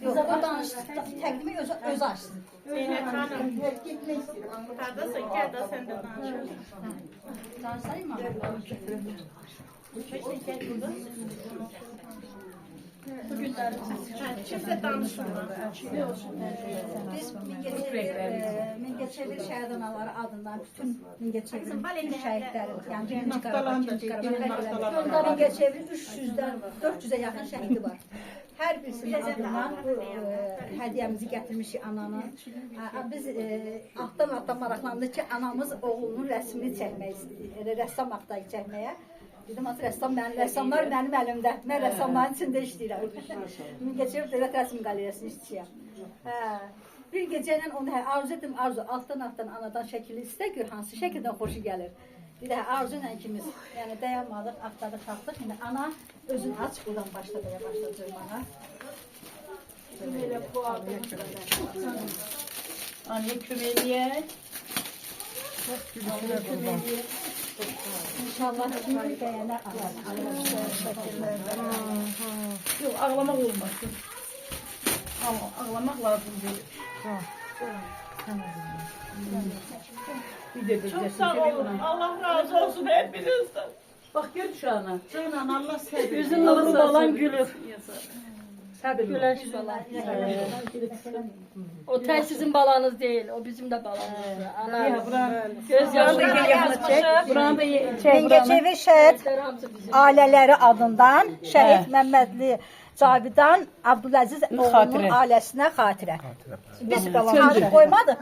Yox, o təqdimi öz açsın. Zeynep Hanım. Haradasın? Gel de sen de danış. Danışayım mı? Kimse danışmıyor. Biz Mingəçevir şəhid anaları adından bütün Mingəçevirin bütün şəhidlərin, yəni birinci Qarabağ, ikinci Qarabağ, Mingəçevirin 300-dən 400-ə yaxın şəhidi var. Hər birisinin adından bu hədiyyəmizi gətirmişik ananın. Biz altdan maraqlandık ki, anamız oğlunun rəsmini çəkmək istəyir, rəssam aktayı çəkməyə. Dedim, rəssamlar mənim əlimdə, mən rəssamların içində işləyirəm. Mingəçevir Dövlət Rəsm Qaleriyasının işçiyəm. Bir gecə ilə onu arzu etdim, altdan anadan şəkili istə gör, hansı şəkildən xoşu gəlir. Bir də arzu ilə ikimiz, yəni dayanmadıq, axtardıq, tapdıq. İndi ana özün aç, buradan başlayacaq bana. Anne kömeğe. İnşallah kim bəyənə alar. Yok ağlamak olmasın. Ağlamak lazım değil. Çok sağ olun. Allah razı olsun hepinizden. Bak gör şu ana. Canan Allah səbir. Yüzün nuru balan gülür. Güleş falan. O tek sizin balanız değil, o bizim de balamız. Ana, göz yaşı Buranı da Mingəçevir şəhid ailələri adından şəhid Məmmədli Cavidan Abdüləziz oğlunun ailəsinə xatirə. Biz qoymadıq.